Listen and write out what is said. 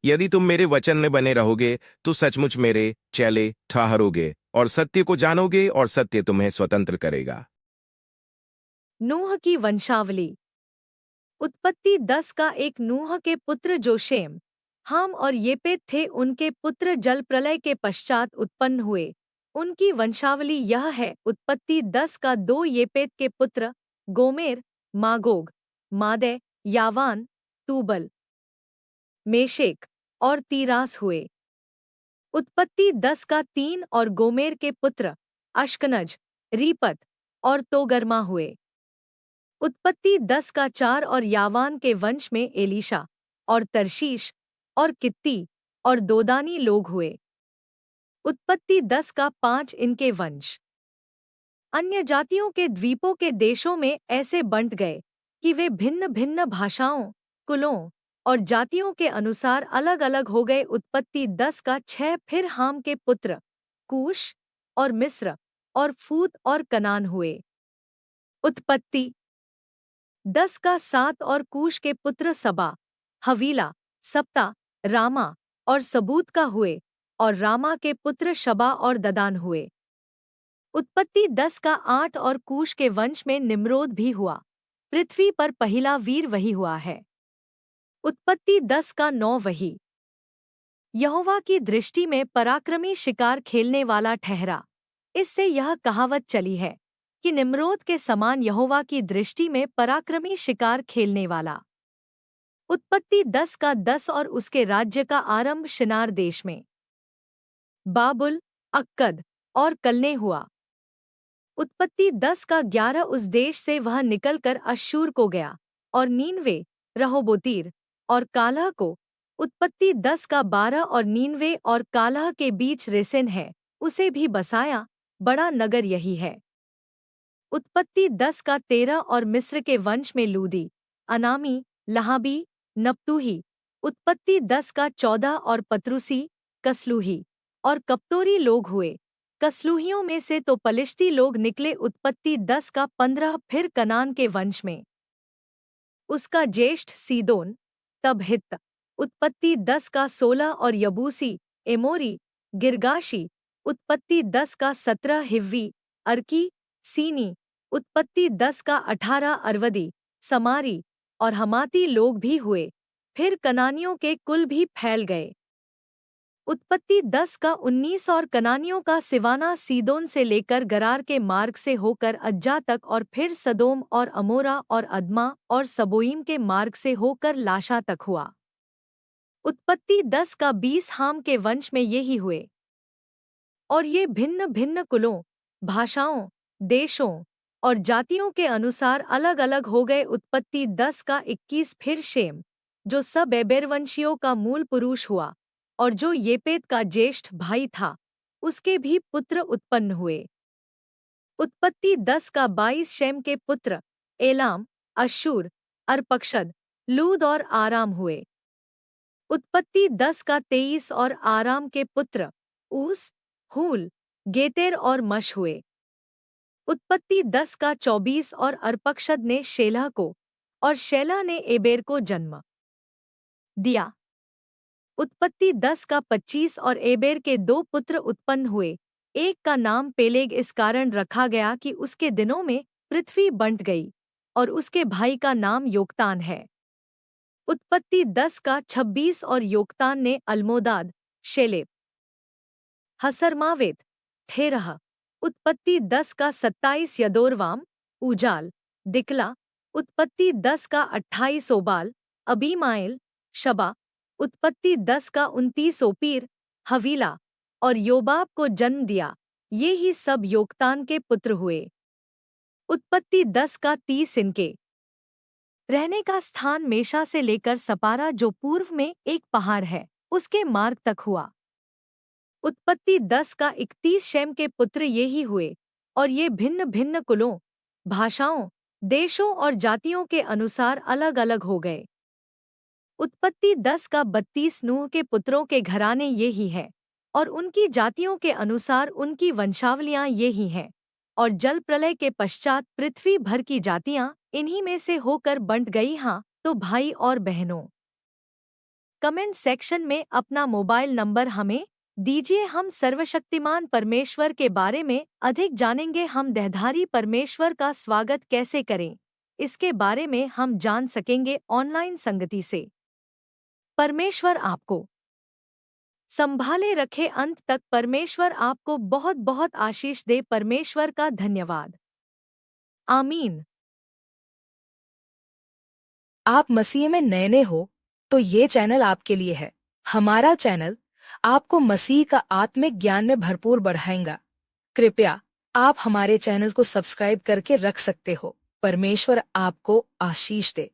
यदि तुम मेरे वचन में बने रहोगे तो सचमुच मेरे चेले ठहरोगे और सत्य को जानोगे और सत्य तुम्हें स्वतंत्र करेगा। नूह की वंशावली। उत्पत्ति 10 का एक नूह के पुत्र जो शेम, हाम और येपेत थे, उनके पुत्र जल प्रलय के पश्चात उत्पन्न हुए। उनकी वंशावली यह है। उत्पत्ति 10 का 2 येपेत के पुत्र गोमेर, मागोग, मादै, यावान, तूबल, मेशेक और तीरास हुए। उत्पत्ति 10 का 3 और गोमेर के पुत्र अश्कनज, रीपत और तोगर्मा हुए। उत्पत्ति 10 का 4 और यावान के वंश में एलीशा और तरशीश और कित्ती और दोदानी लोग हुए। उत्पत्ति 10 का 5 इनके वंश अन्य जातियों के द्वीपों के देशों में ऐसे बंट गए कि वे भिन्न भिन्न भाषाओं, कुलों और जातियों के अनुसार अलग अलग हो गए। उत्पत्ति 10 का 6 फिर हाम के पुत्र कूश और मिस्र और फूत और कनान हुए। उत्पत्ति 10 का 7 और कूश के पुत्र सबा, हवीला, सप्ता, रामा और सबूत का हुए और रामा के पुत्र शबा और ददान हुए। उत्पत्ति 10 का 8 और कूश के वंश में निम्रोद भी हुआ। पृथ्वी पर पहला वीर वही हुआ है। उत्पत्ति 10 का 9 वही यहोवा की दृष्टि में पराक्रमी शिकार खेलने वाला ठहरा। इससे यह कहावत चली है कि निम्रोद के समान यहोवा की दृष्टि में पराक्रमी शिकार खेलने वाला। उत्पत्ति 10 का 10 और उसके राज्य का आरंभ शिनार देश में बाबुल, अक्कद और कलने हुआ। उत्पत्ति 10 का 11 उस देश से वह निकलकर अश्शूर को गया और नीनवे, रहोबोतीर और कालह को। उत्पत्ति 10 का 12 और नीनवे और कालह के बीच रेसेन है, उसे भी बसाया, बड़ा नगर यही है। उत्पत्ति 10 का 13 और मिस्र के वंश में लूदी, अनामी, लहाबी, नप्तूही। उत्पत्ति 10 का 14 और पत्रुसी, कसलूही और कप्तोरी लोग हुए। कसलूहियों में से तो पलिश्ती लोग निकले। उत्पत्ति 10 का 15 फिर कनान के वंश में उसका ज्येष्ठ सीदोन, तब हित्त। उत्पत्ति 10 का 16 और यबूसी, एमोरी, गिरगाशी। उत्पत्ति 10 का 17 हिव्वी, अर्की, सीनी। उत्पत्ति 10 का 18 अरवदी, समारी और हमाती लोग भी हुए। फिर कनानियों के कुल भी फैल गए। उत्पत्ति 10 का 19 और कनानियों का सिवाना सीदोन से लेकर गरार के मार्ग से होकर अज्जा तक और फिर सदोम और अमोरा और अदमा और सबोईम के मार्ग से होकर लाशा तक हुआ। उत्पत्ति 10 का 20 हाम के वंश में ये ही हुए और ये भिन्न भिन्न कुलों, भाषाओं, देशों और जातियों के अनुसार अलग अलग हो गए। उत्पत्ति 10 का 21 फिर शेम, जो सब एबेरवंशियों का मूल पुरुष हुआ और जो येपेत का ज्येष्ठ भाई था, उसके भी पुत्र उत्पन्न हुए। उत्पत्ति 10 का 22 शेम के पुत्र एलाम, अश्शूर, अर्पक्षद, लूद और आराम हुए। उत्पत्ति 10 का 23 और आराम के पुत्र ऊस, हूल, गेतेर और मश हुए। उत्पत्ति 10 का 24 और अर्पक्षद ने शेलह को और शेलह ने एबेर को जन्म दिया। उत्पत्ति 10 का 25 और एबेर के 2 पुत्र उत्पन्न हुए। एक का नाम पेलेग इस कारण रखा गया कि उसके दिनों में पृथ्वी बंट गई, और उसके भाई का नाम योक्तान है। उत्पत्ति 10 का 26 और योक्तान ने अल्मोदाद, शेलेप, हसरमावेत, थेरह। उत्पत्ति 10 का 27 यदोरवाम, ऊजाल, दिकला। उत्पत्ति 10 का 28 ओबाल, अबीमाइल, शबा। उत्पत्ति 10 का 29 ओपीर, हवीला और योबाब को जन्म दिया। ये ही सब योक्तान के पुत्र हुए। उत्पत्ति 10 का 30 इनके रहने का स्थान मेशा से लेकर सपारा जो पूर्व में एक पहाड़ है, उसके मार्ग तक हुआ। उत्पत्ति 10 का 31 शेम के पुत्र ये ही हुए और ये भिन्न भिन्न कुलों, भाषाओं, देशों और जातियों के अनुसार अलग अलग हो गए। उत्पत्ति 10 का 32 नूह के पुत्रों के घराने ये ही है और उनकी जातियों के अनुसार उनकी वंशावलियां ये ही हैं। और जल प्रलय के पश्चात पृथ्वी भर की जातियां इन्हीं में से होकर बंट गई। हाँ, तो भाई और बहनों, कमेंट सेक्शन में अपना मोबाइल नंबर हमें दीजिए। हम सर्वशक्तिमान परमेश्वर के बारे में अधिक जानेंगे। हम देहधारी परमेश्वर का स्वागत कैसे करें, इसके बारे में हम जान सकेंगे ऑनलाइन संगति से। परमेश्वर आपको संभाले रखे। अंत तक परमेश्वर आपको बहुत बहुत आशीष दे। परमेश्वर का धन्यवाद। आमीन। आप मसीह में नए हो तो ये चैनल आपके लिए है। हमारा चैनल आपको मसीह का आत्मिक ज्ञान में भरपूर बढ़ाएगा। कृपया आप हमारे चैनल को सब्सक्राइब करके रख सकते हो। परमेश्वर आपको आशीष दे।